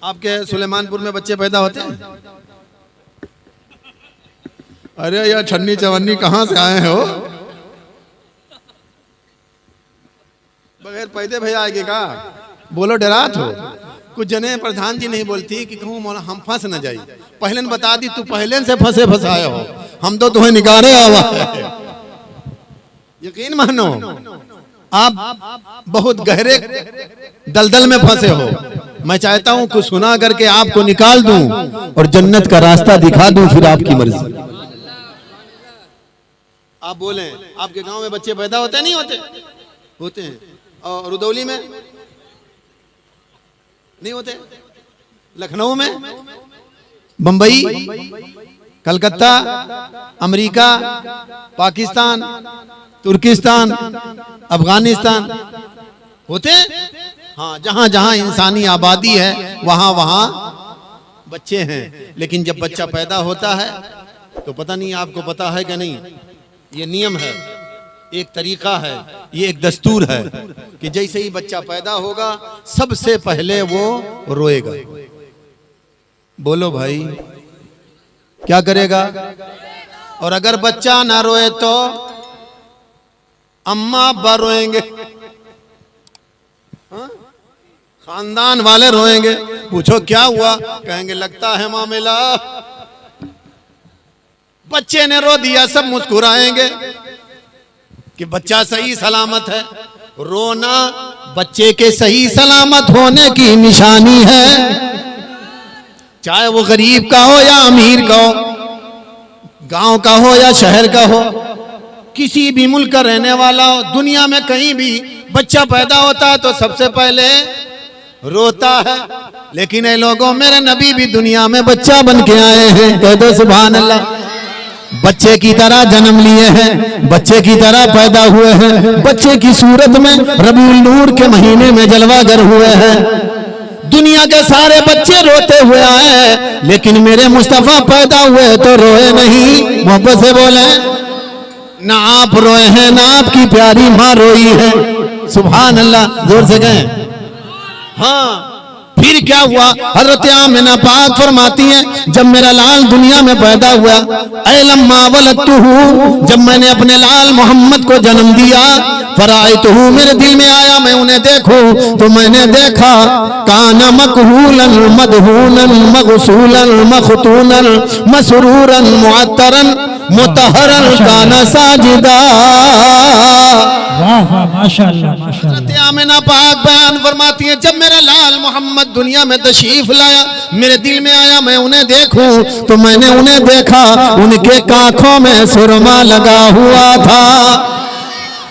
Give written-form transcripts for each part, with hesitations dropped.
आपके सुलेमानपुर में बच्चे पैदा होते हैं? अरे यार छन्नी चवन्नी कहाँ से आए हो? बगैर पैदे भैया आएंगे का? बोलो डरात हो। कुछ जने प्रधान जी नहीं बोलती कि कहूँ मौला हम फंस न जाई। पहले बता दी तू पहले से फंसे फंसाए हो, हम तो तुम्हें निकाले आवा है। यकीन मानो आप बहुत गहरे दलदल में फंसे हो। मैं चाहता हूं कुछ सुना करके आपको निकाल दूं और जन्नत का रास्ता दिखा दूं, फिर आपकी मर्जी। आप बोले आपके गांव में बच्चे पैदा होते नहीं होते? होते हैं। और रुदौली में नहीं होते? लखनऊ में, बंबई, कलकत्ता, अमेरिका, पाकिस्तान, तुर्किस्तान, अफगानिस्तान होते? हाँ, जहां जहां इंसानी आबादी है वहां वहां बच्चे हैं। लेकिन जब बच्चा पैदा होता है तो पता नहीं आपको पता है कि नहीं, ये नियम है, एक तरीका है, ये एक दस्तूर है कि जैसे ही बच्चा पैदा होगा सबसे पहले वो रोएगा। बोलो भाई क्या करेगा? और अगर बच्चा ना रोए तो अम्मा अब्बा रोएंगे, खानदान वाले रोएंगे। पूछो क्या हुआ? कहेंगे लगता है मामला बच्चे ने रो दिया। सब मुस्कुराएंगे कि बच्चा सही सलामत है। रोना बच्चे के सही सलामत होने की निशानी है, चाहे वो गरीब का हो या अमीर का हो, गांव का हो या शहर का हो, किसी भी मुल्क का रहने वाला हो, दुनिया में कहीं भी बच्चा पैदा होता है तो सबसे पहले रोता है। लेकिन ये लोगों, मेरे नबी भी दुनिया में बच्चा बन के आए हैं। कह दो सुभान अल्लाह। बच्चे की तरह जन्म लिए हैं, बच्चे की तरह पैदा हुए हैं, बच्चे की सूरत में रबीउल नूर के महीने में जलवागर हुए हैं। दुनिया के सारे बच्चे रोते हुए आए हैं, लेकिन मेरे मुस्तफा पैदा हुए तो रोए नहीं। मोहब्बत से बोले, ना आप रोए हैं ना आपकी प्यारी माँ रोई है। सुभान अल्लाह, जोर से कहें। हाँ, फिर क्या हुआ? हज़रत आमिना पाक फरमाती हैं, जब मेरा लाल दुनिया में पैदा हुआ, ऐ लम्मा वलदतुहु, जब मैंने अपने लाल मोहम्मद को जन्म दिया, फराइतुहु, मेरे दिल में आया मैं उन्हें देखूं, तो मैंने देखा काना मकहूलन मदहूनन मगसूलन मखतूनन मसरूरन मुअत्तरन मुतहरन काना साजिदा। वाह वाह, माशाअल्लाह माशाअल्लाह। आमिना पाक बयान फरमाती है, जब मेरा लाल मोहम्मद दुनिया में तशरीफ लाया, मेरे दिल में आया मैं उन्हें देखूं, तो मैंने उन्हें देखा, उनके कांखों में सुरमा लगा हुआ था।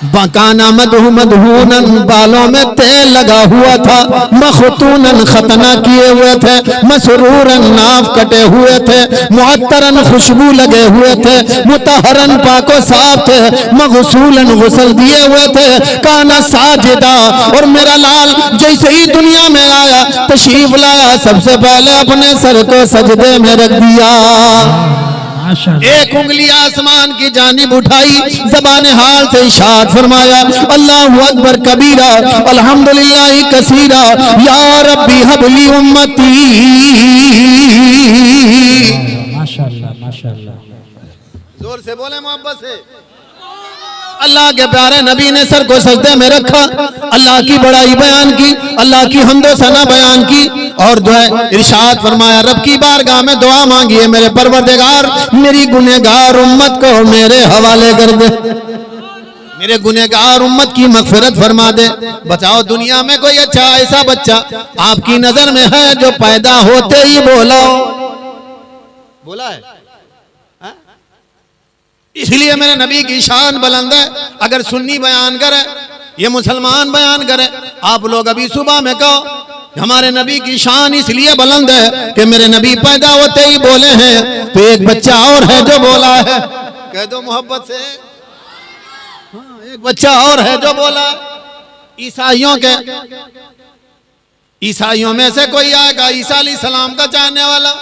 बकाना मदहूनन, बालों में तेल लगा हुआ था। मखतूनन, खतना किए हुए थे। मसरूरन, नाफ कटे हुए थे। मुअत्तरन, खुशबू लगे हुए थे। मुतहरन, पाको साफ थे। मगसूलन, गुसल दिए हुए थे। काना साजिदा, और मेरा लाल जैसे ही दुनिया में आया, तशरीफ लाया, सबसे पहले अपने सर को सजदे में रख दिया। एक उंगली आसमान की जानिब उठाई, ज़बाने हाल से इशारा फरमाया, अल्लाहु अकबर कबीरा, अल्हम्दुलिल्लाह कसीरा, या रब्बी हबली उम्मती। माशाअल्लाह माशाअल्लाह। जोर से बोले, मोहब्बत से। अल्लाह के प्यारे नबी ने सर को सजदे में रखा, अल्लाह की बड़ाई बयान की, अल्लाह की हम्दो सना बयान की, और दुआ इरशाद फरमाया, रब की बारगाह में दुआ मांगी है, मेरे परवरदिगार मेरी गुनहगार उम्मत को मेरे हवाले कर दे, मेरे गुनहगार उम्मत की मगफिरत फरमा दे। बताओ दुनिया में कोई अच्छा ऐसा बच्चा आपकी नजर में है जो पैदा होते ही बोला है? इसलिए मेरे नबी की शान बुलंद है। अगर सुन्नी बयान करे, ये मुसलमान बयान करे, आप लोग अभी सुबह में कहो हमारे नबी की शान इसलिए बुलंद है कि मेरे नबी पैदा होते ही बोले हैं, तो एक बच्चा और है जो बोला है। कह दो मोहब्बत से, हाँ, एक बच्चा और है जो बोला। ईसाइयों में से कोई आएगा, ईसा अलैहिस्सलाम का चाहने वाला,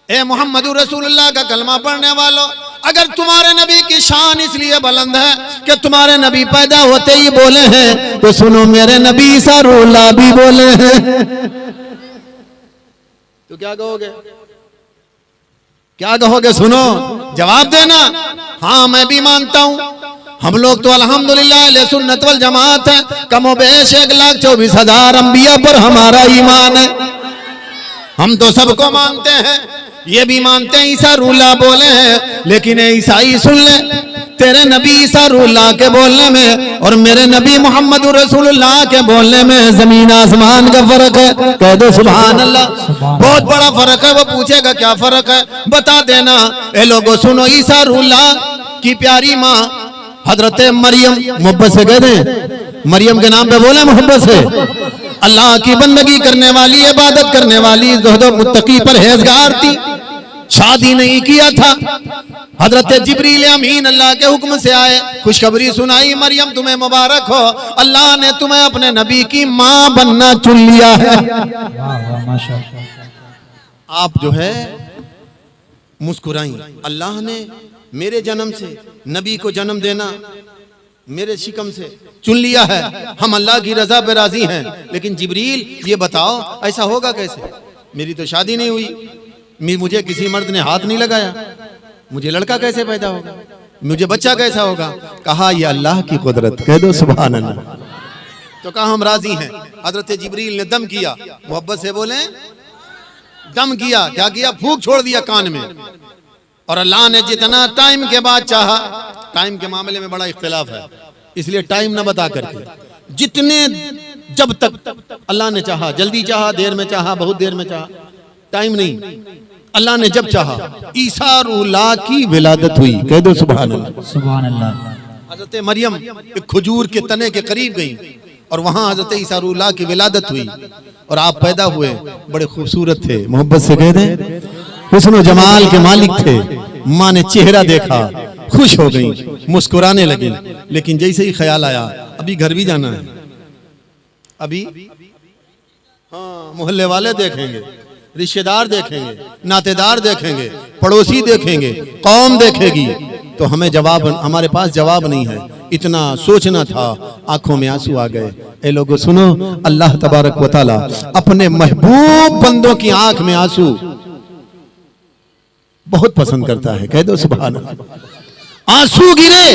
ए मोहम्मद रसूलुल्लाह का कलमा पढ़ने वालों, अगर तुम्हारे नबी की शान इसलिए बुलंद है कि तुम्हारे नबी पैदा होते ही बोले हैं, तो सुनो मेरे नबी ईसा रूहुल्लाह भी बोले हैं। तो क्या कहोगे? क्या कहोगे? सुनो, जवाब देना। हाँ, मैं भी मानता हूं, हम लोग तो अल्हम्दुलिल्लाह अहले सुन्नत वल जमात है। कमोबेश 1,24,000 अंबिया पर हमारा ईमान है। हम तो सबको मानते हैं, ये भी मानते हैं ईसा रूला बोले हैं, लेकिन ईसाई सुन ले, तेरे नबी ईसा रूला के बोलने में और मेरे नबी मोहम्मद रसूलुल्लाह के बोलने में जमीन आसमान का फर्क है। कह दो सुभान अल्लाह। बहुत बड़ा फर्क है। वो पूछेगा क्या फर्क है, बता देना। ए लोगों सुनो, ईसा रूला की प्यारी माँ हजरत मरियम, मोहब्बत से कह दें, मरियम के नाम पे बोले मोहब्बत से, अल्लाह की बंदगी करने वाली, इबादत करने वाली, ज़ुहद मुत्तकी परहेजगार थी। शादी नहीं किया था। हजरत जिब्रील अमीन अल्लाह के हुक्म से आए, खुशखबरी सुनाई, मरियम तुम्हें मुबारक हो, अल्लाह ने तुम्हें अपने नबी की माँ बनना चुन लिया है। आप जो है मुस्कुराई, अल्लाह ने मेरे जन्म से नबी को जन्म देना मेरे शिकम से चुन लिया है, हम अल्लाह की रजा पे राजी हैं। लेकिन जिब्रील ये बताओ ऐसा होगा कैसे? मेरी तो शादी नहीं हुई, मुझे किसी मर्द ने हाथ नहीं लगाया, मुझे लड़का कैसे पैदा होगा, मुझे बच्चा कैसा होगा? कहा यह अल्लाह की कुदरत। कह दो सुभान अल्लाह। तो कहा हम राजी हैं। हजरत जिब्रील ने दम किया, मोहब्बत से बोले दम किया। क्या किया? फूंक छोड़ दिया कान में। और अल्लाह ने जितना टाइम के बाद चाहा, टाइम के मामले में बड़ा इख्तिलाफ है, इसलिए टाइम ना बता करके, जितने जब तक अल्लाह ने चाहा, जल्दी चाहा, देर में चाहा, बहुत देर में चाहा, टाइम नहीं, अल्लाह ने जब चाहा ईसा रूला की विलादत हुई। कह दो सुभान अल्लाह। सुभान अल्लाह। हजरत मरियम एक खजूर के तने के करीब गई और वहां हजरत ईसा रूला की विलादत हुई और आप पैदा हुए। बड़े खूबसूरत थे, मोहब्बत से कह दें, हुस्न जमाल के मालिक थे। माँ ने चेहरा देखा, खुश हो गई, मुस्कुराने लगी। लेकिन जैसे ही ख्याल आया अभी घर भी जाना है, अभी हाँ मोहल्ले वाले देखेंगे, रिश्तेदार देखेंगे, नातेदार देखेंगे, पड़ोसी देखेंगे, कौम देखेगी, तो हमें जवाब, हमारे पास जवाब नहीं है। इतना सोचना था, आंखों में आंसू आ गए। ए लोगों सुनो, अल्लाह तबारक व तआला अपने महबूब बंदों की आंख में आंसू बहुत पसंद करता है। कह दो सुभान अल्लाह। आंसू गिरे,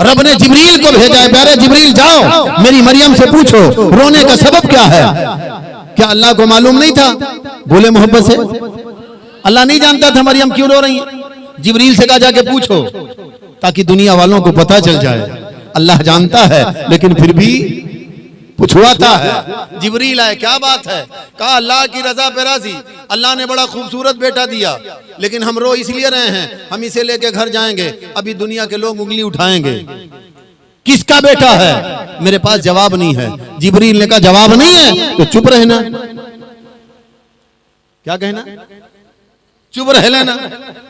रब ने जिब्रील को भेजा है, प्यारे जिब्रील जाओ मेरी मरियम से पूछो रोने का सबब क्या है। क्या अल्लाह को मालूम नहीं था? बोले मोहब्बत से, अल्लाह नहीं जानता था मरियम क्यों रो रही है? जिब्रील से कहा जाके पूछो ताकि दुनिया वालों को पता चल जाए। अल्लाह जानता है लेकिन फिर भी पूछवाता है। जिब्रील आए, क्या बात है? कहा अल्लाह की रजा पे राजी, अल्लाह ने बड़ा खूबसूरत बेटा दिया, लेकिन हम रो इसलिए रहे हैं, हम इसे लेके घर जाएंगे, अभी दुनिया के लोग उंगली उठाएंगे। किसका बेटा है? मेरे पास जवाब नहीं है। जिब्रील ने कहा जवाब नहीं है तो चुप रहना। क्या कहना? चुप रह लेना,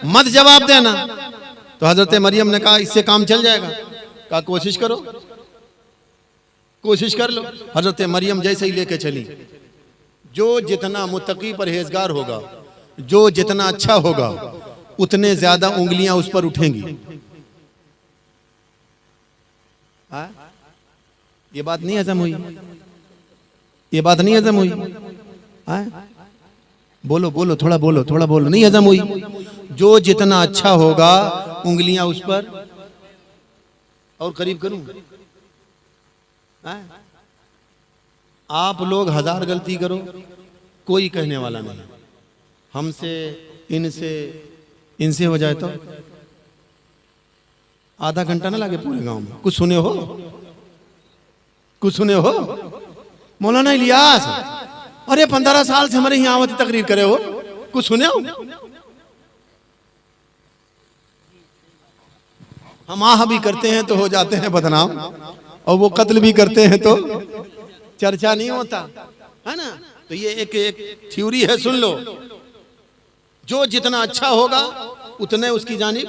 मत जवाब देना। तो हजरत मरियम ने कहा इससे काम चल जाएगा। कहा कोशिश करो, कोशिश कर लो। हजरत मरियम जैसे ही लेके चली, जो जितना मुत्तकी परहेजगार होगा, जो जितना अच्छा होगा, उतने ज्यादा उंगलियां उस पर उठेंगी। ये बात नहीं हजम हुई? ये बात नहीं हजम हुई? बोलो बोलो, थोड़ा बोलो, थोड़ा बोलो। नहीं हजम हुई? जो जितना अच्छा होगा उंगलियां उस पर, और करीब करूं, आप लोग 1000 गलती करो, कोई कहने वाला नहीं। हमसे, इनसे, इनसे हो जाए तो आधा घंटा ना लगे पूरे गांव में। कुछ सुने हो? कुछ सुने हो? मौलाना इलियास, अरे 15 साल से हमारे यहाँ आवती तकरीर करे हो, कुछ सुने हो? हम आह भी करते हैं तो हो जाते हैं बदनाम, और वो कत्ल भी करते हैं तो चर्चा नहीं होता है ना। तो ये एक थ्योरी है, सुन लो। जो जितना अच्छा होगा उतने उसकी जानिब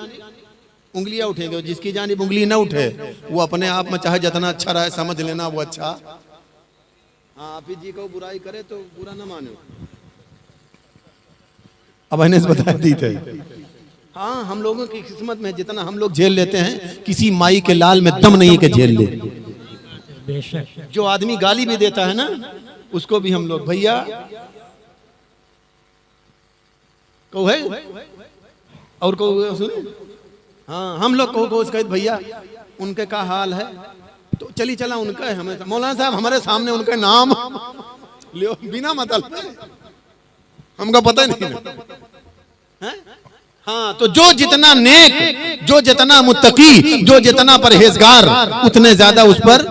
उंगलियां उठेंगे, जिसकी जानिब उंगली ना उठे वो अपने आप में चाहे जितना अच्छा रहे समझ लेना वो अच्छा। हाँ, हाफिज जी को बुराई करे तो बुरा ना मानो। अब मैंने बता दी थे। हाँ, हम लोगों की किस्मत में जितना हम लोग झेल लेते हैं, किसी माई के लाल में दम नहीं है कि झेल ले। जो आदमी गाली भी देता है ना, उसको भी हम लोग भैया को है और को सुने। हाँ हम लोग को कहे भैया उनके का हाल है, तो चली चला उनका है। हमें मौलाना साहब हमारे सामने उनका नाम लियो बिना मतलब हमको पता ही नहीं है? हाँ तो जो जितना नेक, जो जितना मुत्तकी, जो जितना परहेजगार, उतने ज्यादा उस पर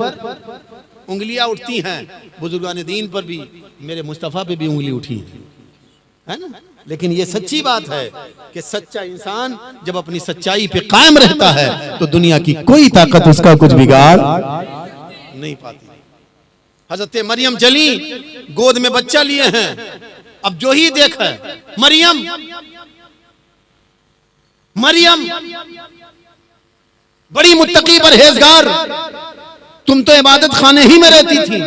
उंगलियां उठती हैं। बुजुर्गान दीन पर भी, मेरे मुस्तफा पे भी उंगली उठी है ना। लेकिन ये सच्ची बात है कि सच्चा इंसान जब अपनी सच्चाई पे कायम रहता है तो दुनिया की कोई ताकत उसका कुछ बिगाड़ नहीं पाती। हजरत मरियम चली, गोद में बच्चा लिए हैं। अब जो ही देखा मरियम बड़ी मुत्तकी परहेजगार, तुम तो इबादत खाने ही में रहती थी,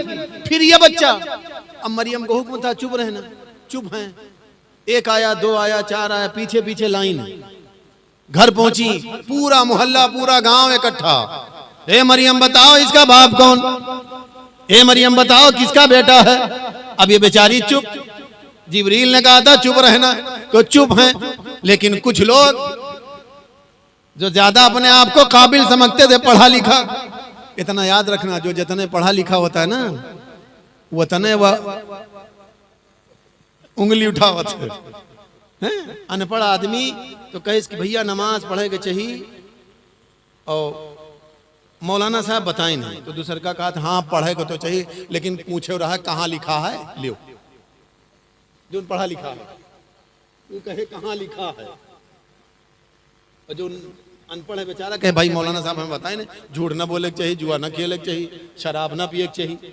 फिर ये बच्चा। अब मरियम को हुक्म था चुप रहना, चुप हैं। एक आया, दो आया, चार आया, पीछे पीछे लाइन। घर पहुंची, पूरा मोहल्ला, पूरा गांव इकट्ठा। ए मरियम बताओ इसका बाप कौन, ए मरियम बताओ किसका बेटा है। अब ये बेचारी चुप। जिब्रील ने कहा था चुप रहना, तो चुप हैं। लेकिन कुछ लोग जो ज्यादा अपने आप को काबिल समझते थे, पढ़ा लिखा, इतना याद रखना, जो जितने पढ़ा लिखा होता है ना वो तने वह उंगली उठावत है। अनपढ़ आदमी तो कहे कि भैया नमाज पढ़े के चाहिए और मौलाना साहब बताए नहीं, तो दूसर का कहा था हाँ पढ़े को तो चाहिए, लेकिन पूछे रहा कहाँ लिखा है, लियो जो पढ़ा लिखा है वो कहे कहाँ लिखा है। और जो अनपढ़ है बेचारा कहे भाई मौलाना साहब हमें बताए ना, झूठ ना बोले चाहिए, जुआ ना खेले चाहिए, शराब ना पिए चाहिए,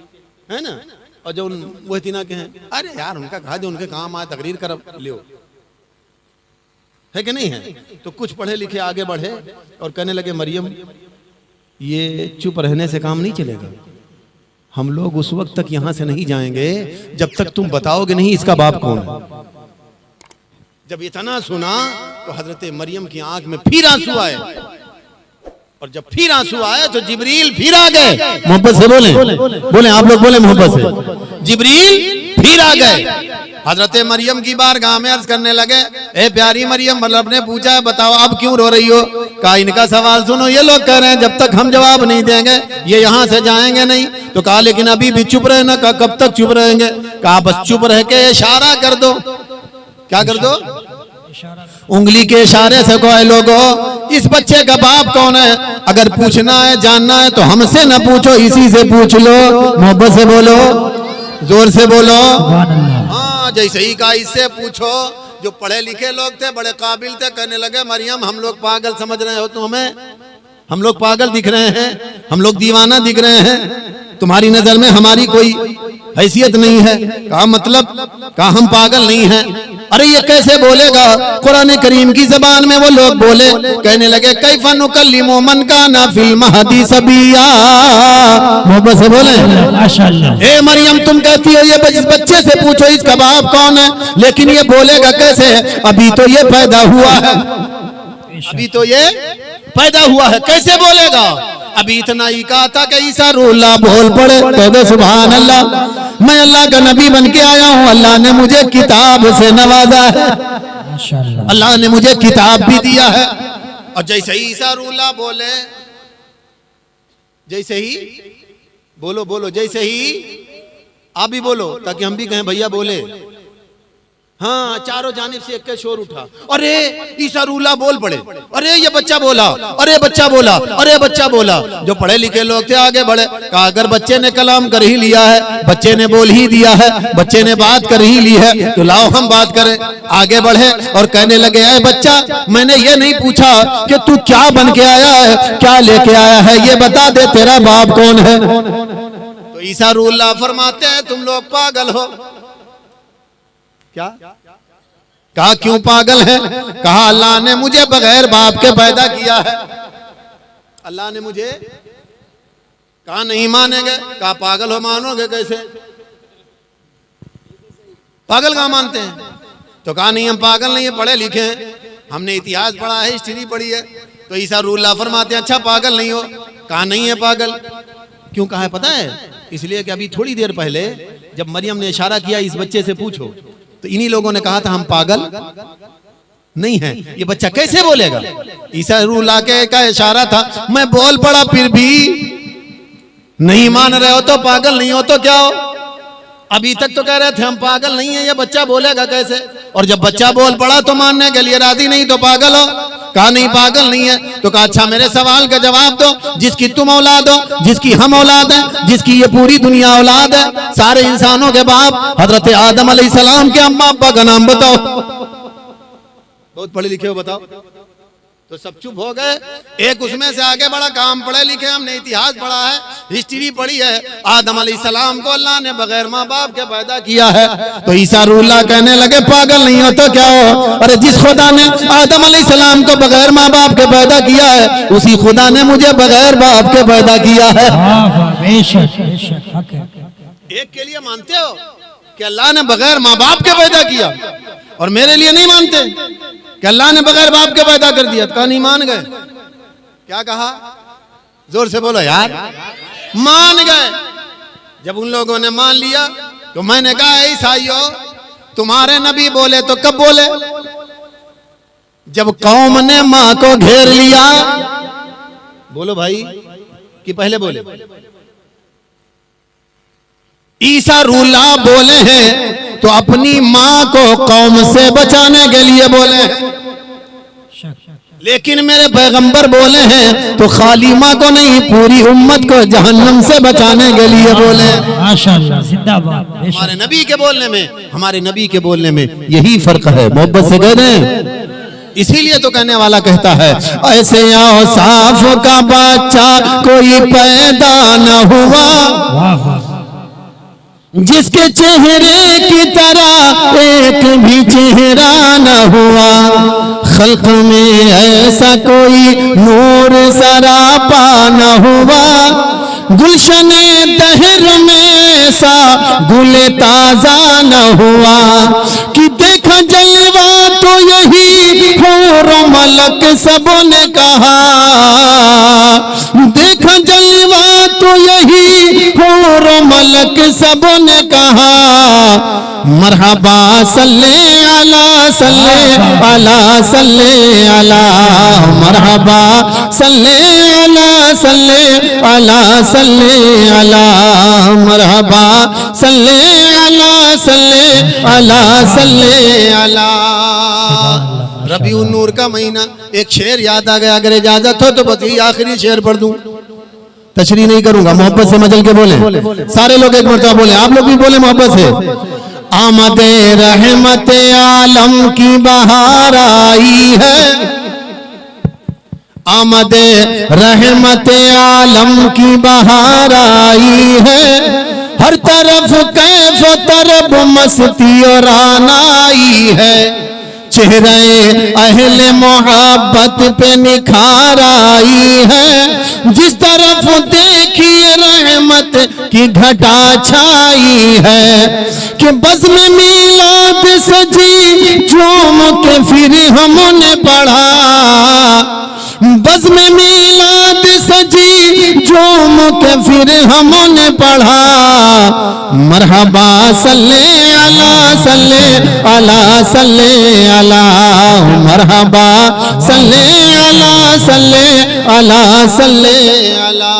है ना। और जो वो इतना कहे अरे यार उनका कहा जो उनके काम आए तकरीर कर लियो, है कि नहीं है। तो कुछ पढ़े लिखे आगे बढ़े और कहने लगे मरियम ये चुप रहने से काम नहीं चलेगा, हम लोग उस वक्त तक यहां से नहीं जाएंगे जब तक तुम बताओगे नहीं इसका बाप कौन है। जब इतना सुना तो हजरत मरियम की आंख में फिर आंसू आए, और जब फिर आंसू आए तो जिब्रील फिर आ गए। मोहब्बत से बोले आप लोग बोले मोहब्बत से। जिब्रील फिर आ गए, हजरत मरियम की बारगाह में अर्ज करने लगे, ए प्यारी मरियम, मतलब ने पूछा बताओ अब क्यों रो रही हो। कहा इनका सवाल सुनो, ये लोग कह रहे हैं जब तक हम जवाब नहीं देंगे ये यहाँ से जाएंगे नहीं। तो कहा लेकिन अभी भी चुप रहना। कहा कब तक चुप रहेंगे। कहा बस चुप रह के इशारा कर दो। क्या कर दो, उंगली के इशारे से कहो लोगो इस बच्चे का बाप कौन है। अगर पूछना है जानना है तो हमसे न पूछो, इसी से पूछ लो। मोहब्बत से बोलो, जोर से बोलो। हाँ जैसे ही कहा इससे पूछो। जो पढ़े लिखे लोग थे, बड़े काबिल थे, कहने लगे मरियम हम लोग पागल समझ रहे हो तुम हमें, हम लोग पागल दिख रहे हैं, हम लोग दीवाना दिख रहे हैं, तुम्हारी नजर में हमारी कोई हैसियत नहीं है। कहा मतलब, कहा हम पागल नहीं हैं। अरे ये कैसे बोलेगा। कुरान करीम की जबान में वो लोग बोले, कहने लगे कैफा नुकल्लिमु मन काना फिल महदी सबिया। मोहब्बत से बोले माशाअल्लाह। ए मरियम तुम कहती हो ये बच्चे से पूछो इसका बाप कौन है, लेकिन ये बोलेगा कैसे, अभी तो ये पैदा हुआ है, अभी तो ये पैदा हुआ है, कैसे बोलेगा। अभी इतना ही कहा था कि ईसा रूहुल्लाह बोल पड़े, कह दो सुभान अल्लाह। मैं अल्लाह का नबी बन के आया हूँ, अल्लाह ने मुझे किताब से नवाजा है, अल्लाह ने मुझे किताब भी दिया है। और जैसे ही ईसा रूहुल्लाह बोले, जैसे ही बोलो बोलो, जैसे ही आप भी बोलो ताकि हम भी कहें भैया बोले। हाँ चारों जानिब से एक शोर उठा, अरे ईसा रूहुल्लाह बोल पड़े, अरे ये बच्चा बोला, अरे बच्चा बोला, अरे बच्चा बोला। जो पढ़े लिखे लोग थे आगे बढ़े, कहा अगर बच्चे ने कलाम कर ही लिया है, बच्चे ने बोल ही दिया है, बच्चे ने बात कर ही ली है, तो लाओ हम बात करें। आगे बढ़े और कहने लगे अरे बच्चा मैंने ये नहीं पूछा कि तू क्या बन के आया है, क्या लेके आया है, ये बता दे तेरा बाप कौन है। तो ईसा रूहुल्लाह फरमाते हैं तुम लोग पागल हो। क्या कहा क्यों पागल है। कहा अल्लाह ने मुझे बगैर बाप के पैदा किया है, अल्लाह ने मुझे। कहा नहीं मानेंगे। कहा पागल हो, मानोगे कैसे, पागल कहाँ मानते हैं। तो कहा नहीं हम पागल नहीं है, पढ़े लिखे हैं, हमने इतिहास पढ़ा है, हिस्ट्री पढ़ी है। तो ईसा रूहुल्लाह फरमाते हैं अच्छा पागल नहीं हो। कहा नहीं है पागल। क्यों कहा है पता है, इसलिए कि अभी थोड़ी देर पहले जब मरियम ने इशारा किया इस बच्चे से पूछो, तो इन्हीं लोगों ने कहा था हम पागल नहीं है। ये बच्चा कैसे बोलेगा? ईसा रूला के का इशारा था, मैं बोल पड़ा फिर भी नहीं मान रहे हो तो पागल नहीं हो तो क्या हो? अभी तक तो कह रहे थे हम पागल नहीं है, ये बच्चा बोलेगा कैसे? और जब बच्चा बोल पड़ा तो मानने के लिए राजी नहीं तो पागल हो? कहा नहीं पागल नहीं है। तो कहा अच्छा मेरे सवाल का जवाब दो, जिसकी तुम औलाद हो, जिसकी हम औलाद है, जिसकी ये पूरी दुनिया औलाद है, सारे इंसानों के बाप हजरत आदम अलैहिस्सलाम के अम्मा अब्बा का नाम बताओ। बहुत पढ़े लिखे हो बताओ। तो सब चुप हो गए। एक उसमें से आगे बड़ा काम पढ़े लिखे, हमने इतिहास पढ़ा है, हिस्ट्री पढ़ी है। आदम अलैहिस्सलाम को अल्लाह ने बगैर माँ बाप के पैदा किया है। तो ईसा रूहुल्लाह कहने लगे पागल नहीं हो तो क्या हो? अरे जिस खुदा ने आदम अलैहिस्सलाम को बगैर माँ बाप के पैदा किया है, उसी खुदा ने मुझे बगैर बाप के पैदा किया है। बेशक बेशक हक है। एक के लिए मानते हो कि अल्लाह ने बगैर माँ बाप के पैदा किया, और मेरे लिए नहीं मानते कि अल्लाह ने बगैर बाप के पैदा कर दिया? कहा नहीं मान गए। क्या कहा? जोर से बोलो यार। मान गए। जब उन लोगों ने मान लिया तो मैंने कहा ईसाइयों तुम्हारे नबी बोले तो कब बोले? जब कौम ने मां को घेर लिया। बोलो भाई कि पहले बोले? ईसा रूहुल्लाह बोले हैं तो अपनी मां को कौम से बचाने के लिए बोले हैं, लेकिन मेरे पैगंबर बोले हैं तो खाली मां को नहीं पूरी उम्मत को जहन्नम से बचाने के लिए बोले। माशाअल्लाह जिंदाबाद। हमारे नबी के बोलने में, हमारे नबी के बोलने में यही फर्क है। मोहब्बत से कह रहे हैं। इसीलिए तो कहने वाला कहता है ऐसे औसाफ का बच्चा कोई पैदा न हुआ जिसके चेहरे की तरह एक भी चेहरा न हुआ। खल्क में ऐसा कोई नूर सरापा न हुआ। गुलशन दहर में ऐसा गुल ताजा न हुआ कि देखा जलवा तो यही हूर मलक सबों ने कहा। देखा जलवा तो यही हूर मलक सबों ने कहा। मरहबा सल्ले अला सल्ले अला सल्ले अला। मरहबा सल्ले अला सल्ले अला सल्ले अला। मरहबा सल्ले अला सल्ले अला सल्ले अला। रबीउन नूर का महीना, एक शेर याद आ गया, अगर इजाजत हो तो बस यही आखिरी शेर पढ़ दूं। तशरीह नहीं करूंगा, मोहब्बत से मजल के बोले। सारे लोग एक मरतबा बोले, आप लोग भी बोले मोहब्बत से। आमदे रहमत आलम की बहार आई है। आमदे रहमत आलम की बहार आई है। हर तरफ कैफ तरब मस्ती और आनाई है। चेहरे अहले मोहब्बत पे निखार आई है। जिस तरफ देखिए रहमत की घटा छाई है। कि बज़्म में मीलाद सजी झूम के फिर हमने पढ़ा। बज़्म में मीलाद सजी झूम के फिर हमने पढ़ा। मरहबा सल्ले अला सल्ले अला सल्ले अला। मरहबा सल्ले अला सल्ले अला सल्ले अला।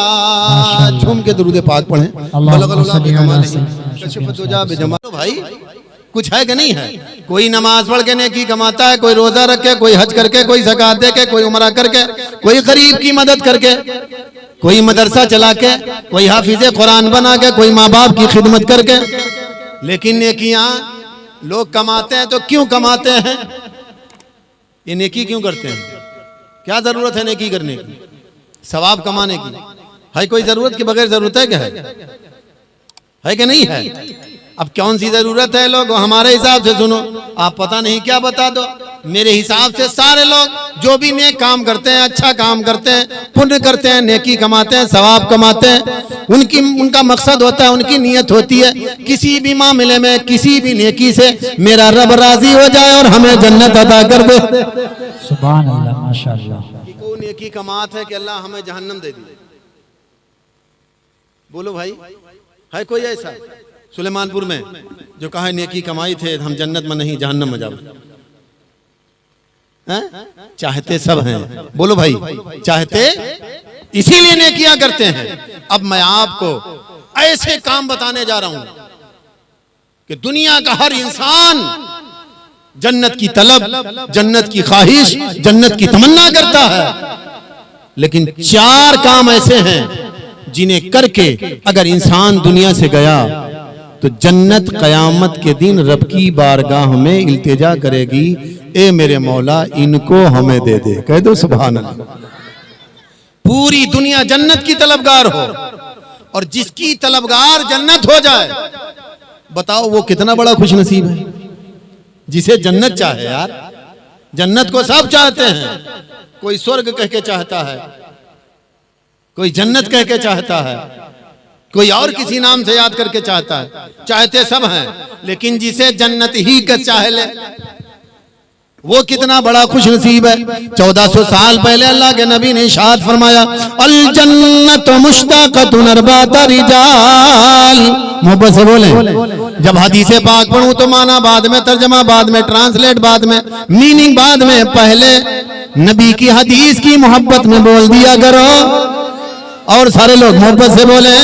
झूम के दुरूद पाक पढ़ें। भाई कुछ है कि नहीं है? कोई नमाज पढ़ के नेकी कमाता है, कोई रोजा रख के, कोई हज करके, कोई ज़कात दे के, कोई उमरा करके, कोई गरीब की मदद करके, कोई मदरसा चला के, कोई हाफिज़े कुरान बना के, कोई माँ बाप की खिदमत करके। लेकिन नेकियां लोग कमाते हैं तो क्यों कमाते हैं? ये नेकी क्यों करते हैं? क्या जरूरत है नेकी करने की, सवाब कमाने की? है कोई जरूरत के बगैर जरूरत है क्या? है कि नहीं है? अब कौन सी जरूरत है? लोग हमारे हिसाब से सुनो, आप पता नहीं क्या बता दो। मेरे हिसाब से सारे लोग जो भी नेक काम करते हैं, अच्छा काम करते हैं, पुण्य करते हैं, नेकी कमाते हैं, सवाब कमाते हैं, उनका मकसद होता है, उनकी नीयत होती है किसी भी मामले में, किसी भी नेकी से मेरा रब राजी हो जाए और हमें जन्नत अता कर दे। सुभान अल्लाह माशाअल्लाह। कोई नेकी कमात है कि अल्लाह हमें जहन्नम दे दी? बोलो भाई, है कोई ऐसा? सुलेमानपुर में जो कहा नेकी कमाई थे हम जन्नत में नहीं जहन्नम में जाओ। हैं? चाहते सब हैं। बोलो भाई, चाहते इसीलिए नेकियां करते हैं। अब मैं आपको ऐसे काम बताने जा रहा हूं कि दुनिया का हर इंसान जन्नत की तलब, जन्नत की ख्वाहिश, जन्नत की तमन्ना करता है, लेकिन 4 काम ऐसे हैं जिन्हें करके अगर इंसान दुनिया से गया तो जन्नत कयामत के दिन रब की बारगाह में इल्तिजा करेगी, ए मेरे मौला इनको हमें दे दे। कह दो सुभान अल्लाह। पूरी दुनिया जन्नत की तलबगार हो और जिसकी तलबगार जन्नत हो जाए, बताओ वो कितना बड़ा खुश नसीब है। जिसे जन्नत चाहे यार, जन्नत को सब चाहते हैं। कोई स्वर्ग कह के चाहता है, कोई जन्नत कह के चाहता है, कोई और किसी नाम से याद करके चाहता है। चाहते सब हैं, लेकिन जिसे जन्नत ही का चाहे ले वो कितना बड़ा खुश नसीब है। 1400 साल पहले अल्लाह के नबी ने इरशाद फरमाया, अल जन्नत मुश्ताक़तुन अर्बात रिजाल। मोहब्बत से बोले। जब हदीसे पाक पढ़ूं तो माना बाद में, तर्जमा बाद में, ट्रांसलेट बाद में, मीनिंग बाद में, पहले नबी की हदीस की मोहब्बत में बोल दिया करो। और सारे लोग मोहब्बत से बोले।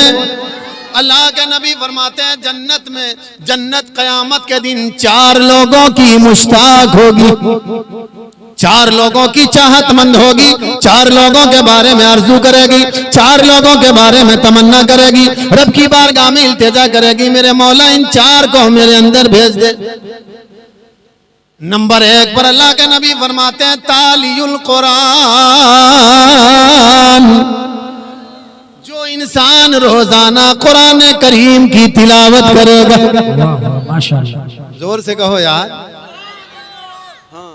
अल्लाह के नबी फरमाते हैं जन्नत में, जन्नत कयामत के दिन 4 लोगों की मुश्ताक होगी, 4 लोगों की चाहतमंद होगी, 4 लोगों के बारे में आरजू करेगी, 4 लोगों के बारे में तमन्ना करेगी, रब की बारगाह में इल्तिजा करेगी, मेरे मौला इन 4 को मेरे अंदर भेज दे। नंबर 1 पर अल्लाह के नबी फरमाते हैं तालियुल कुरान। जो इंसान रोजाना कुरान करीम की तिलावत करेगा, माशाअल्लाह, जोर से कहो यार। हाँ,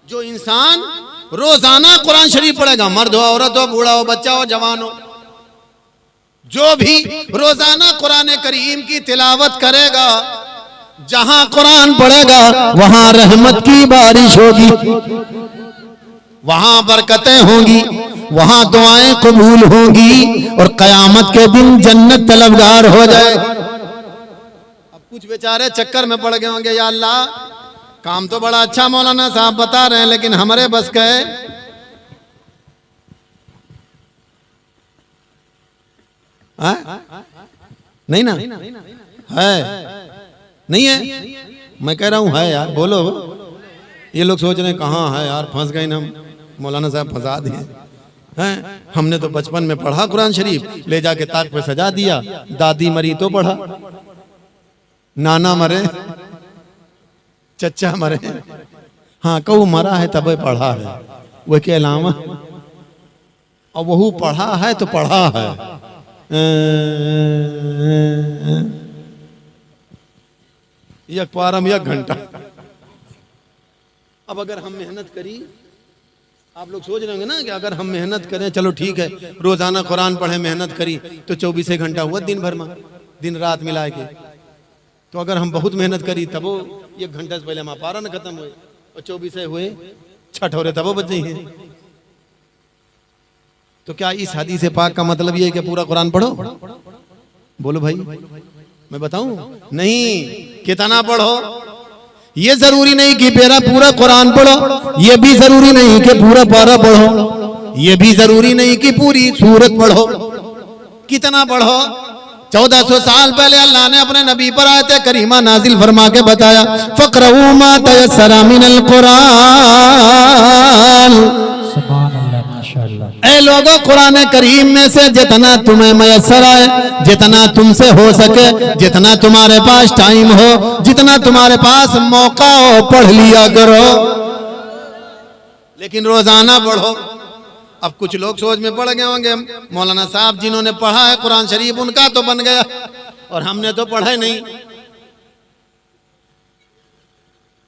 जो इंसान रोजाना कुरान शरीफ पढ़ेगा, मर्द हो, औरत हो, बूढ़ा हो, बच्चा हो, जवान हो, जो भी रोजाना कुरान करीम की तिलावत करेगा, जहां कुरान पढ़ेगा वहां रहमत की बारिश होगी, वहां बरकतें होंगी, वहां दुआएं कबूल होंगी और कयामत के दिन जन्नत तलबगार हो जाए। अब कुछ बेचारे चक्कर में पड़ गए होंगे, या अल्लाह काम तो बड़ा अच्छा मौलाना साहब बता रहे हैं, लेकिन हमारे बस का नहीं ना है, नहीं है। मैं कह रहा हूं है यार, बोलो। ये लोग सोच रहे हैं कहाँ है यार, फंस गए ना, मौलाना साहब फंसा दिए हैं। हमने तो बचपन में पढ़ा कुरान शरीफ, ले जाके ताक पे सजा दिया, दादी मरी तो पढ़ा, नाना मरे, चचा मरे, हाँ कहू मरा है तब पढ़ा है, वह के अलावा और वहू पढ़ा है तो पढ़ा है। एक पारम 1 घंटा। अब अगर हम मेहनत करी, आप लोग सोच रहे होंगे ना कि अगर हम मेहनत करें, चलो ठीक है, रोजाना कुरान पढ़े, मेहनत करी तो 24 घंटा हुआ दिन भर में, दिन रात मिला के। तो अगर हम बहुत मेहनत करी तब 1 घंटा से पहले हमारा पारा न खत्म हुए और 24 हुए, छठ हो रहे तब बच जाइए। तो क्या इस हदीस पाक का मतलब ये है कि पूरा कुरान पढ़ो? बोलो भाई, मैं बताऊं? नहीं, कितना पढ़ो ये जरूरी नहीं कि पूरा कुरान पढ़ो, ये भी जरूरी नहीं कि पूरा पारा पढ़ो, ये भी जरूरी नहीं कि पूरी सूरत पढ़ो। कितना पढ़ो? 1400 साल पहले अल्लाह ने अपने नबी पर आयत करीमा नाजिल फरमा के बताया, फक़रऊ मा तयस्सरा मिनल कुरान। ऐ लोगों, कुरान करीम में से जितना तुम्हें मयस्सर आए, जितना तुमसे हो सके, जितना तुम्हारे पास टाइम हो, जितना तुम्हारे पास मौका हो, पढ़ लिया करो, लेकिन रोजाना पढ़ो। अब कुछ लोग सोच में पड़ गए होंगे, मौलाना साहब जिन्होंने पढ़ा है कुरान शरीफ उनका तो बन गया और हमने तो पढ़ा ही नहीं।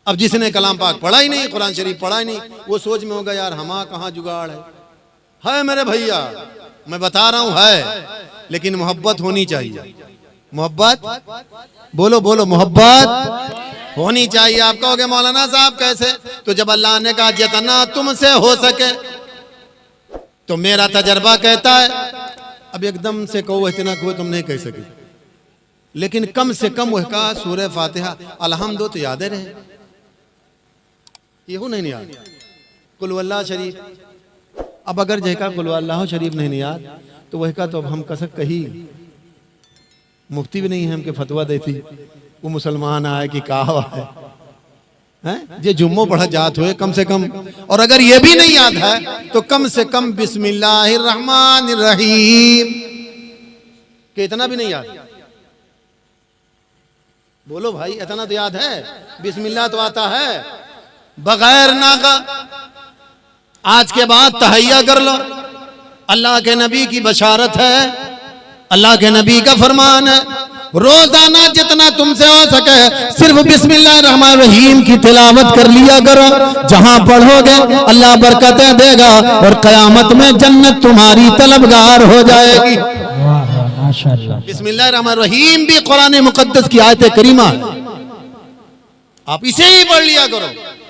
अब जिसने कलाम पाक पढ़ा ही नहीं, कुरान शरीफ पढ़ा ही नहीं, वो सोच में होगा यार हमारा कहाँ जुगाड़ है मेरे भैया। मैं बता रहा हूं है, लेकिन मोहब्बत होनी चाहिए। मोहब्बत, बोलो बोलो, मोहब्बत होनी चाहिए। आप कहोगे मौलाना साहब कैसे? तो जब अल्लाह ने कहा जितना तुमसे हो सके, तो मेरा तजर्बा कहता है, अब एकदम से कहो इतना को तुम नहीं कह सके, लेकिन कम से कम वह का सूरह फातिहा, अलहम्दुलिल्लाह तो याद रहे। ये हो नहीं याद, कुल वल्लाह शरीफ। अब अगर जहका कुल वल्लाह शरीफ नहीं याद तो वह का तो अब हम कसक कही मुफ्ती भी नहीं है हमके फतवा देती वो मुसलमान आए कि कहा है ये जुम्मो पढ़ा जात हुए कम से कम। और अगर ये भी नहीं याद है तो कम से कम बिस्मिल्लाहिर्रहमानिर्रहीम कि इतना भी नहीं याद। बोलो भाई इतना तो याद है, बिस्मिल्लाह तो आता है बगैर ना का। आज के बाद तहैया कर लो, अल्लाह के नबी की बशारत है, अल्लाह के नबी का फरमान है, रोजाना जितना तुमसे हो सके सिर्फ बिस्मिल्लाहिर्रहमानिर्रहीम की तिलावत कर लिया करो। जहां पढ़ोगे अल्लाह बरकतें देगा और कयामत में जन्नत तुम्हारी तलबगार हो जाएगी। माशाअल्लाह। बिस्मिल्लाहिर्रहमानिर्रहीम भी कुरान मुकद्दस की आयत करीमा है, आप इसे ही पढ़ लिया करो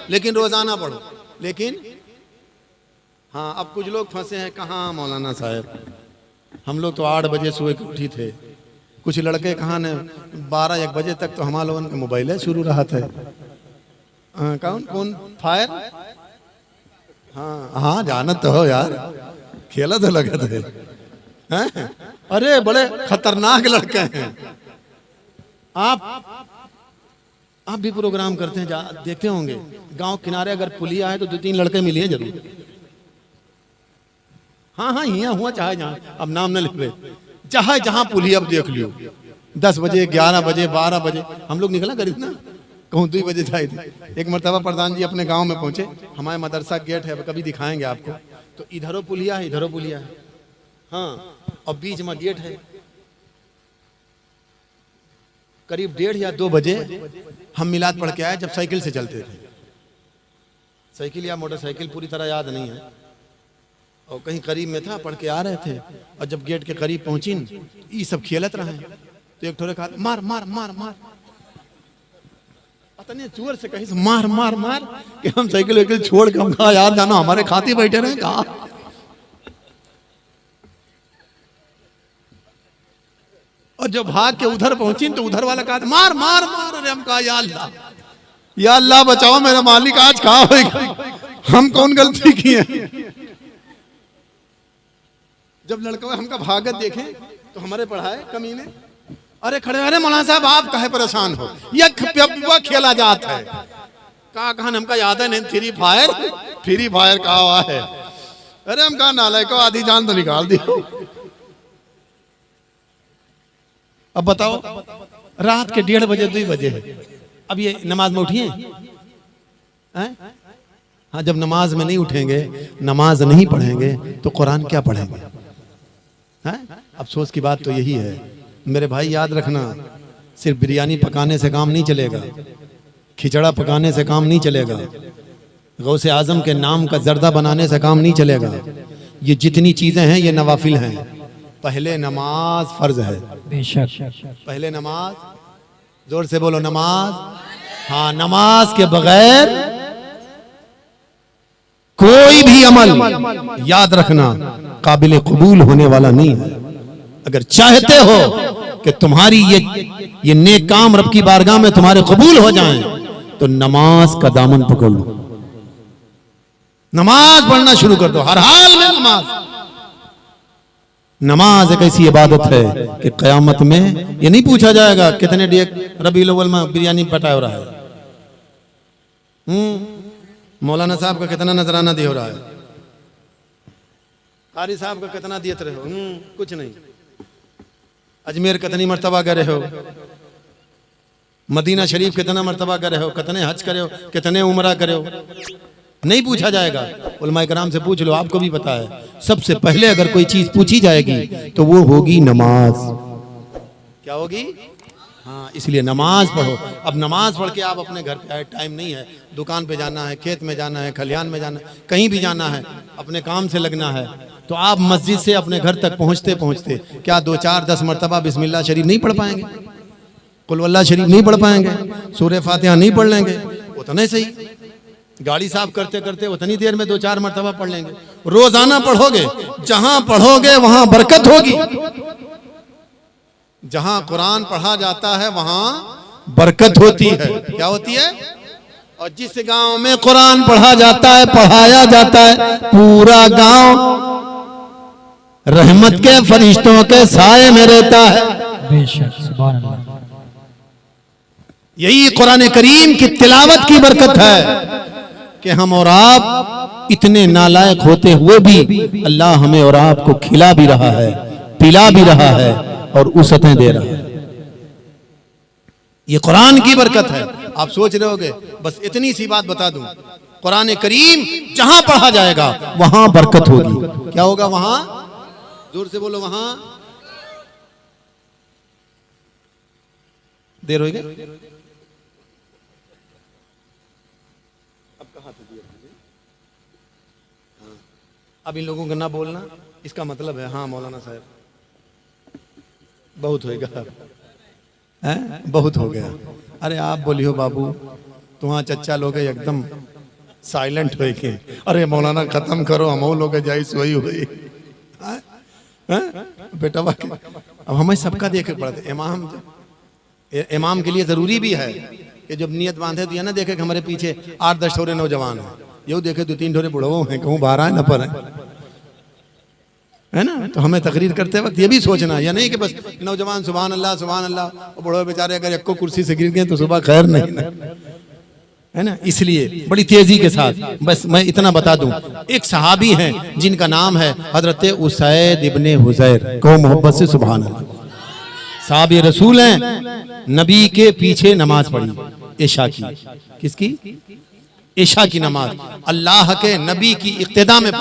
लेकिन रोजाना पढ़ो। लेकिन हाँ अब कुछ लोग फंसे हैं कहाँ मौलाना साहब, हम लोग तो 8 बजे सुबह के उठी थे, कुछ लड़के कहाँ ने 12-1 बजे तक तो हमारे लोगों के मोबाइल शुरू रहा था। कौन कौन फायर, हाँ हाँ जानत तो हो यार, खेला तो लगे थे हैं? अरे बड़े खतरनाक लड़के हैं। आप भी प्रोग्राम करते हैं, देखते होंगे गांव किनारे अगर पुलिया है तो 2-3 लड़के मिले हैं जरूर। हाँ हाँ यहाँ हुआ चाहे जहाँ, अब नाम न लिखवे, चाहे जहाँ पुलिया अब देख लियो 10 बजे 11 बजे 12 बजे हम लोग निकला करीब ना कहूँ 2 बजे जाए थे। एक मरतबा प्रधान जी अपने गांव में पहुंचे, हमारे मदरसा गेट है कभी दिखाएंगे आपको, तो इधरों पुलिया है इधरों पुलिया है, हाँ और बीच में गेट है। करीब 1:30 या 2 बजे हम मिलाद पढ़ के आए जब साइकिल से चलते थे, साइकिल या मोटरसाइकिल पूरी तरह याद नहीं है, और कहीं करीब में था पढ़ के आ रहे थे और जब गेट के करीब पहुंची ये सब खेलत रहे तो एक ठोरे कहा मार मार मार मार, पता नहीं चूर से कहीं से मार मार मार कि हम साइकिल वाइकिल छोड़ के हम कहा यार जानो हमारे खाते बैठे रहे कहा। और जब भाग के उधर पहुंची तो उधर वाला कहा मार मार मार, अरे हम कहा या अल्लाह बचाओ मेरा मालिक आज कहा होगा, हम कौन गलती की है। जब लड़का हमका भागत देखे तो हमारे पढ़ाए कमीने, अरे खड़े अरे मौलाना साहब आप काहे परेशान हो, ये खेला जाता है कहा हमका याद है नहीं, फ्री फायर कहा हुआ है। अरे हम कहा नालायक को आधी जान तो निकाल दी। अब बताओ रात के 1:30 बजे 2 बजे है, अब ये नमाज में उठिए हैं? हाँ जब नमाज में नहीं उठेंगे नमाज नहीं पढ़ेंगे तो कुरान क्या पढ़ेंगे हैं? अफसोस की बात तो यही है मेरे भाई, याद रखना सिर्फ बिरयानी पकाने से काम नहीं चलेगा, खिचड़ा पकाने से काम नहीं चलेगा, गौसे आजम के नाम का जर्दा बनाने से काम नहीं चलेगा। ये जितनी चीजें हैं ये नवाफिल हैं, पहले नमाज फर्ज है। बेशक। पहले नमाज, जोर से बोलो नमाज। हाँ नमाज के बगैर कोई भी अमल याद रखना काबिल कबूल होने वाला नहीं है। अगर चाहते हो कि तुम्हारी ये नेक काम रब की बारगाह में तुम्हारे कबूल हो जाएं तो नमाज का दामन पकड़ लो, नमाज पढ़ना शुरू कर दो, हर हाल में नमाज। नमाज एक ऐसी इबादत है कि कयामत में ये नहीं पूछा जाएगा कितने रबीउल अव्वल में बिरयानी पटा हो रहा है, मौलाना साहब का कितना नजराना दे हो रहा है, कारी साहब का कितना दियत रहे हो, कुछ नहीं। अजमेर कितनी मर्तबा गए हो, मदीना शरीफ कितना मर्तबा गए हो, कितने हज करे हो, कितने उमरा करे हो, नहीं पूछा जाएगा। उलमा इकराम से पूछ लो, आपको भी पता है सबसे पहले अगर कोई चीज पूछी जाएगी तो वो होगी नमाज। क्या होगी? हाँ इसलिए नमाज पढ़ो। अब नमाज पढ़ के आप अपने घर पे आए, टाइम नहीं है, दुकान पे जाना है, खेत में जाना है, खलिहान में जाना है, कहीं भी जाना है, अपने काम से लगना है, तो आप मस्जिद से अपने घर तक पहुंचते पहुंचते क्या 2, 4, 10 मरतबा बिस्मिल्लाह शरीफ नहीं पढ़ पाएंगे, कुल वल्लाह शरीफ नहीं पढ़ पाएंगे, सूरह फातिहा नहीं पढ़ लेंगे, उतना ही सही। गाड़ी साफ करते करते उतनी देर में 2, 4 मरतबा पढ़ लेंगे। रोजाना पढ़ोगे, जहां पढ़ोगे वहां बरकत होगी। जहां कुरान पढ़ा जाता है वहां बरकत होती है। क्या होती है? और जिस गांव में कुरान पढ़ा जाता है, पढ़ाया जाता है, पूरा गांव रहमत के फरिश्तों के साए में रहता है। बेशक सुभान अल्लाह। यही कुरान करीम की तिलावत की बरकत है कि हम और आप इतने नालायक होते हुए भी अल्लाह हमें और आपको खिला भी रहा है, पिला भी रहा है और उसतें दे रहा है। ये कुरान की बरकत है। आप सोच रहे होगे, बस इतनी सी बात बता दूं, कुरान करीम जहां पढ़ा जाएगा वहां बरकत होगी। क्या होगा वहां? जोर से बोलो, वहां। देर हो गई। अब इन लोगों को ना बोलना, इसका मतलब है हाँ मौलाना साहब बहुत होएगा, हैं? बहुत हो गया। अरे आप बोलियो बाबू, तुहाँ चच्चा लोग एकदम साइलेंट हो के, अरे मौलाना खत्म करो, हम लोग जाई सोई हुई बेटा वाकई। अब हमें सबका देखे पड़ता। इमाम के लिए जरूरी भी है कि जब नियत बांधे तो यह ना देखे कि हमारे पीछे 8-10 ठोरे नौजवान हैं, यो देखे 2-3 ठोरे बुढ़ो हैं, कहूँ बाहर है न पर है ना। तो हमें तकरीर करते वक्त ये भी सोचना, या नहीं कि बस नौजवान सुभान अल्लाह और बुढ़ो बेचारे अगर एक को कुर्सी से गिर गए तो सुबह खैर नहीं ना, है ना। इसलिए बड़ी तेजी के साथ बस मैं इतना बता दूं, एक सहाबी हैं जिनका नाम है हजरत उसैद इब्ने हुजैर, कहो मोहब्बत से सुभान अल्लाह। साहबी रसूल हैं, नबी के पीछे नमाज पढ़ी इशा की। किसकी? इशा की नमाज। अल्लाह के नबी की इक्तिदा में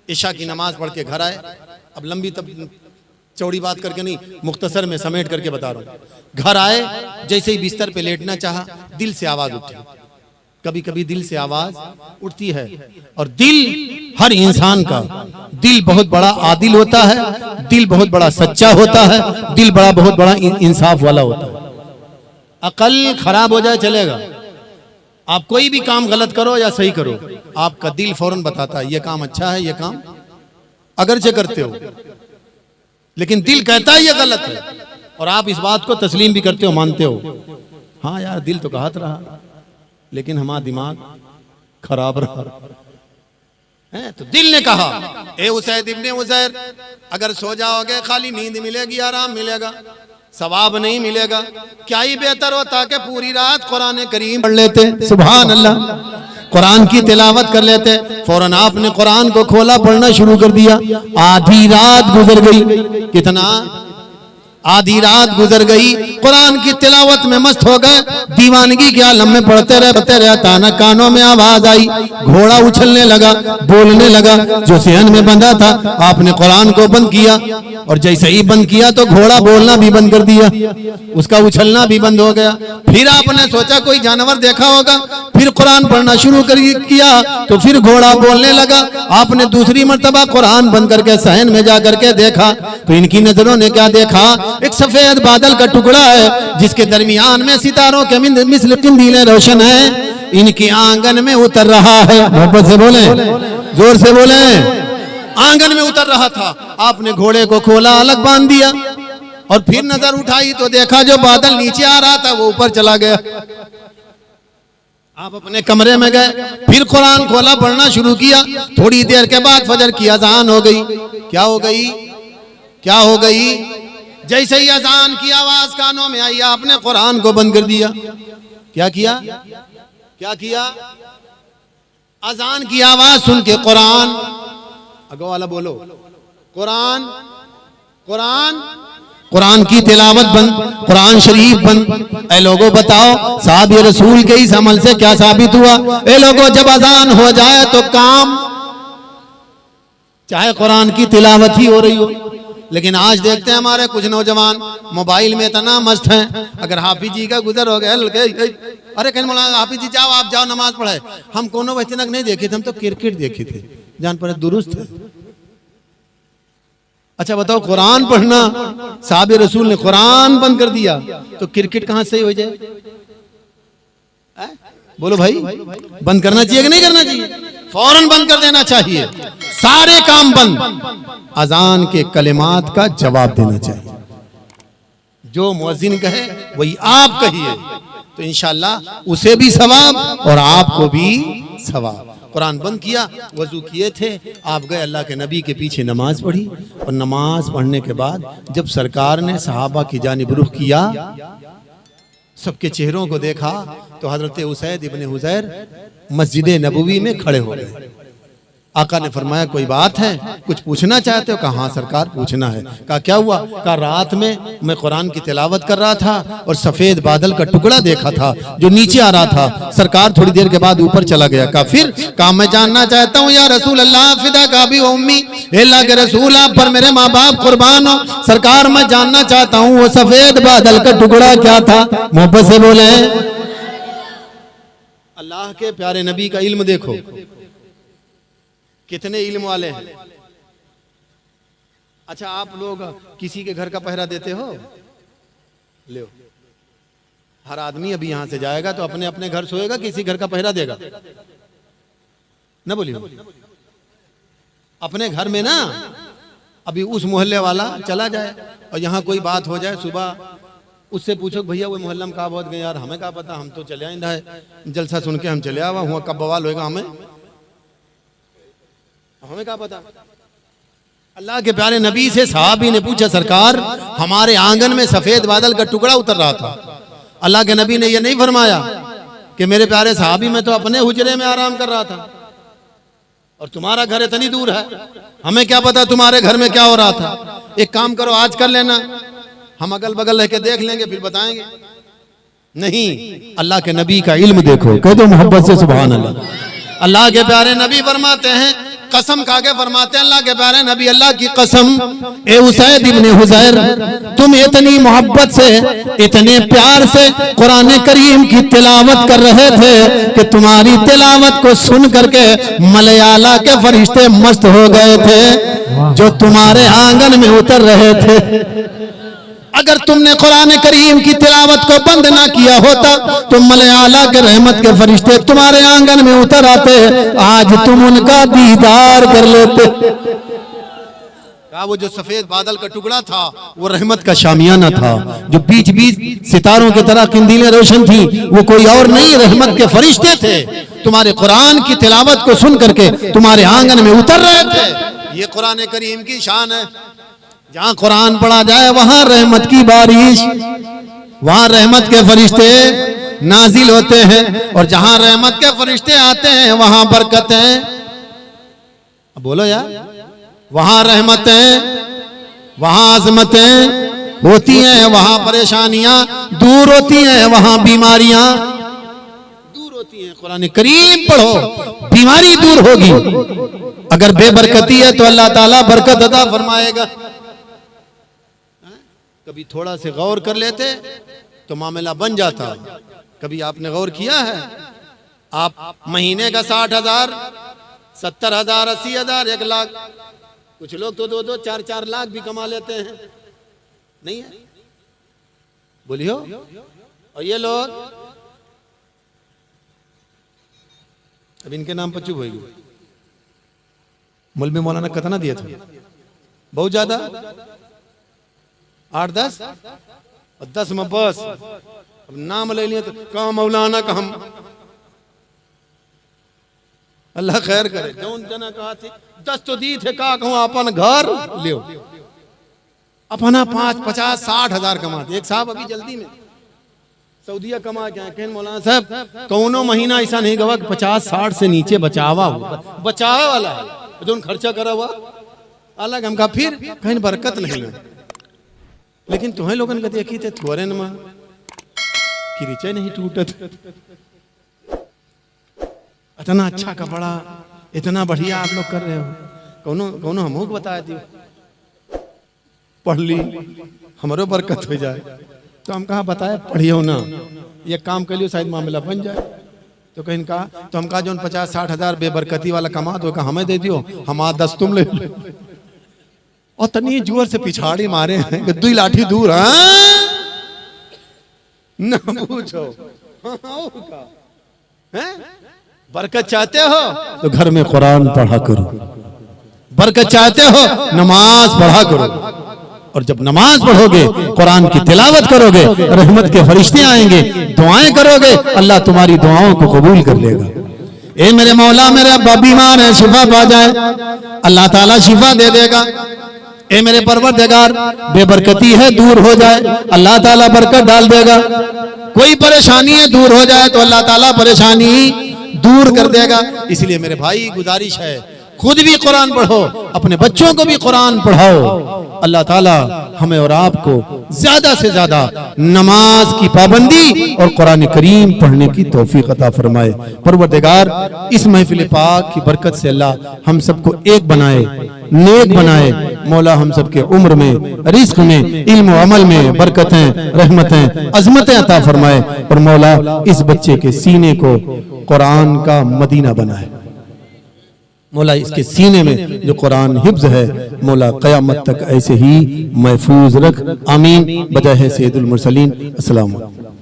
इशा की नमाज पढ़ के घर आए। अब लंबी तब चौड़ी बात करके नहीं, मुख्तसर में समेट करके बता रहा हूं। घर आए, जैसे ही बिस्तर पे लेटना चाहा, दिल से आवाज उठी। कभी कभी दिल से आवाज उठती है, और दिल, हर इंसान का दिल बहुत बड़ा आदिल होता है, दिल बहुत बड़ा सच्चा होता है, दिल बहुत बड़ा इंसाफ वाला होता है। अकल खराब हो जाए चलेगा, आप कोई भी काम गलत करो या सही करो, आपका दिल फौरन बताता है ये काम अच्छा है, ये काम अगरचे करते हो, लेकिन दिल कहता है ये गलत है, और आप इस बात को तस्लीम भी करते हो, मानते हो। हाँ यार, दिल तो कहत रहा, लेकिन हमारा दिमाग खराब रहा है। तो दिल ने कहा, ए उसैद इब्ने हुजैर, अगर सो जाओगे खाली नींद मिलेगी, आराम मिलेगा, सवाब नहीं मिलेगा। क्या ही बेहतर होता कि पूरी रात कुरान करीम पढ़ लेते, सुभान अल्लाह, कुरान की तिलावत कर लेते। फौरन आपने कुरान को खोला, पढ़ना शुरू कर दिया। आधी रात गुजर गई। कितना? आधी रात गुजर गई, कुरान की तिलावत में मस्त हो गए, दीवानगी के आलम में पढ़ते रहे। अचानक कानों में आवाज आई, घोड़ा उछलने लगा, बोलने लगा। जो सेहन में बंधा था, आपने कुरान को बंद किया, और जैसे ही बंद किया तो घोड़ा बोलना भी बंद कर दिया, उसका उछलना भी बंद हो गया। फिर आपने सोचा कोई जानवर देखा होगा, फिर कुरान पढ़ना शुरू किया तो फिर घोड़ा बोलने लगा। आपने दूसरी मर्तबा कुरान बंद करके सहन में जा करके देखा तो इनकी नजरों ने क्या देखा? एक सफेद बादल का टुकड़ा है जिसके दरमियान में सितारों के मिसल कंदीलें रोशन है, इनके आंगन में उतर रहा है। मोहब्बत से बोले, जोर से बोले, आंगन में उतर रहा था। आपने घोड़े को खोला, अलग बांध दिया, और फिर नजर उठाई तो देखा जो बादल नीचे आ रहा था वो ऊपर चला गया। आप अपने कमरे में गए, फिर कुरान खोला, पढ़ना शुरू किया। थोड़ी देर के बाद फजर की अजान हो गई। क्या हो गई? क्या हो गई? जैसे ही अजान की आवाज कानों में आई, आपने कुरान को बंद कर दिया। क्या किया? क्या किया? अजान की आवाज सुन के कुरान, अगो वाला बोलो, कुरान, कुरान, कुरान की तिलावत बंद, कुरान शरीफ बंद। ए लोगों बताओ, साहब रसूल के इस अमल से क्या साबित हुआ? ए लोगों, जब अजान हो जाए तो काम, चाहे कुरान की तिलावत ही हो रही हो। लेकिन आज देखते हैं हमारे कुछ नौजवान मोबाइल में इतना मस्त हैं, अगर हाफिज जी का गुजर हो गया, अरे कहने बोला हाफिज जी जाओ, आप जाओ नमाज पढ़े। हम कोनो वचनक नहीं देखे थे, हम तो क्रिकेट देखे थे, जान पर दुरुस्त है। अच्छा बताओ, कुरान पढ़ना, साहब रसूल ने कुरान बंद कर दिया तो क्रिकेट कहां सही हो जाए? बोलो भाई, बंद करना चाहिए कि नहीं करना चाहिए? फौरन बंद कर देना चाहिए, सारे काम बंद। अजान के कलिमात का जवाब देना चाहिए। जो मुअज्जिन कहे वही आप कहिए, तो इंशाअल्लाह उसे भी सवाब और आपको भी सवाब। कुरान बंद किया, वजू किए थे, आप गए अल्लाह के नबी के पीछे नमाज पढ़ी, और नमाज पढ़ने के बाद जब सरकार ने सहाबा की जानिब रुख किया, सबके चेहरों को देखा, तो हजरत उसैद इब्ने हुज़ैर मस्जिद नबवी में खड़े हो गए। आका ने फरमाया कोई बात है, कुछ पूछना चाहते हो? कहा हाँ सरकार पूछना है। कहा क्या हुआ? कहा रात में मैं कुरान की तिलावत कर रहा था और सफेद बादल का टुकड़ा देखा था जो नीचे आ रहा था, सरकार थोड़ी देर के बाद ऊपर चला गया। कहा फिर? कहा मैं जानना चाहता हूँ या रसूल अल्लाह, फिदा का भी उम्मी, अल्लाह के रसूल आप पर मेरे माँ बाप कुर्बान हो, सरकार मैं जानना चाहता हूँ वो सफेद बादल का टुकड़ा क्या था? मोहब्बत से बोले। अल्लाह के प्यारे नबी का इल्म देखो, कितने इल्म वाले हैं। अच्छा आप लोग किसी के घर का पहरा देते हो? ले, हर आदमी अभी यहां से जाएगा तो अपने अपने घर सोएगा, किसी घर का पहरा देगा? ना बोलिए, अपने घर में ना। अभी उस मोहल्ले वाला चला जाए और यहाँ कोई बात हो जाए, सुबह उससे पूछो भैया वो मोहल्ला में कहा बहुत गए यार, हमें क्या पता, हम तो चले आइंदा है, जलसा सुन के हम चले आवा हुआ, कब बवाल होएगा हमें क्या पता। अल्लाह के प्यारे नबी से साहबी ने पूछा सरकार हमारे आंगन में सफेद बादल का टुकड़ा उतर रहा था, अल्लाह के नबी ने यह नहीं फरमाया कि मेरे प्यारे साहबी मैं तो अपने हुजरे में आराम कर रहा था और तुम्हारा घर इतनी दूर है, हमें क्या पता तुम्हारे घर में क्या हो रहा था। एक काम करो आज कर लेना, हम अगल बगल रह के देख लेंगे फिर बताएंगे। नहीं, अल्लाह के नबी का इल्म देखो, कह दो मोहब्बत से सुभान अल्लाह। अल्लाह के प्यारे नबी फरमाते हैं, कसम खा के फरमाते हैं अल्लाह के प्यारे नबी, अल्लाह की कसम ए उसैद इब्ने हुज़ैर, तुम इतनी मोहब्बत से इतने प्यार से कुरान करीम की तिलावत कर रहे थे कि तुम्हारी तिलावत को सुन करके मलयाला के फरिश्ते मस्त हो गए थे जो तुम्हारे आंगन में उतर रहे थे। अगर तुमने कुरान करीम की तिलावत को बंद ना किया होता तो मलयाला के रहमत के फरिश्ते तुम्हारे आंगन में उतर आते, आज तुम उनका दीदार कर लेते। कहा वो जो सफेद बादल का टुकड़ा था वो रहमत का शामियाना था, जो बीच बीच सितारों की तरह किंदीलें रोशन थी, वो कोई और नहीं रहमत के फरिश्ते थे, तुम्हारे कुरान की तिलावत को सुन करके तुम्हारे आंगन में उतर रहे थे। ये कुरान करीम की शान है, जहां कुरान पढ़ा जाए वहां रहमत की बारिश, वहां रहमत के फरिश्ते नाजिल होते हैं, और जहां रहमत के फरिश्ते आते हैं वहां बरकतें, बोलो यार, वहां रहमतें, वहां आज़मतें होती हैं, वहां परेशानियां दूर होती हैं, वहां बीमारियां दूर होती हैं। कुरान करीम पढ़ो, बीमारी दूर होगी। अगर बेबरकती है तो अल्लाह ताला बरकत अता फरमाएगा। कभी थोड़ा से गौर कर लेते तो मामला बन जाता। कभी आपने गौर किया है, आप महीने का 60,000, 70,000, 80,000, 1 लाख, कुछ लोग तो 2-2, 4-4 लाख भी कमा लेते हैं, नहीं है? बोलियो। और ये लोग अब इनके नाम पर चुप होगी। मौलवी मौलाना कितना दिया था? बहुत ज्यादा, 8-10 और 10 में बस। अब नाम ले लिए तो कहा मौलाना का हम, अल्लाह खैर करे। जौन जना कहा थी 10 तो दी थे, कहा कहूँ अपन घर लियो, अपना 5, 50, 60,000 कमाते। एक साहब अभी जल्दी में सऊदीया कमा के कहें मौलाना साहब कौनो महीना ऐसा नहीं गवा 50-60 से नीचे बचावा वाला है, जो खर्चा करा हुआ अलग। हम कहा फिर कहीं बरकत नहीं है, लेकिन तुम्हें लोगन का देखी थे थोड़े नमा कि रिचे नहीं टूटत, इतना अच्छा कपड़ा, इतना बढ़िया आप लोग कर रहे हो, कौनो हमको बता दियो, पढ़ ली हमारो बरकत हो जाए। तो हम कहा बताए पढ़ियो ना, ये काम कर लियो शायद मामला बन जाए। तो कहीं कहा, तो हम कहा जो 50-60 हजार बेबरकती वाला कमा तो कहा हमें दे दियो, हम 10 तुम ले लो। और तनी जोर से पिछाड़ी मारे हैं, 2 लाठी दूर न पूछो। बरकत चाहते हो तो घर में कुरान पढ़ा करो, बरकत चाहते हो नमाज पढ़ा करो, और जब नमाज पढ़ोगे, कुरान की तिलावत करोगे, रहमत के फरिश्ते आएंगे, दुआएं करोगे, अल्लाह तुम्हारी दुआओं को कबूल कर लेगा। ए मेरे मौला, मेरे अब्बा बीमार है, शिफा पा जाए, अल्लाह ताला शिफा दे देगा। ए मेरे परवरदिगार, बेबरकती है, दूर हो जाए, अल्लाह ताला बरकत डाल देगा। कोई परेशानी है, दूर हो जाए तो अल्लाह ताला परेशानी दूर कर देगा। इसलिए मेरे भाई, गुजारिश है, खुद भी कुरान पढ़ो, अपने बच्चों को भी कुरान पढ़ाओ। अल्लाह ताला हमें और आपको ज्यादा से ज्यादा नमाज की पाबंदी और कुरान करीम पढ़ने की तौफीक अता फरमाए। परवरदिगार, इस महफिल पाक की बरकत से अल्लाह हम सबको एक बनाए, नेक बनाए। मौला हम सबके उम्र में, रिस्क में, इल्म और अमल में बरकतें, रहमतें, अजमतें अता फरमाए। और मौला इस बच्चे के सीने को कुरान का मदीना बनाए। मौला इसके सीने में जो कुरान हिफ्ज है, मौला क़यामत तक ऐसे ही महफूज रख। आमीन। बजाय सैयदुल मुरसलीन। अस्सलाम वालेकुम।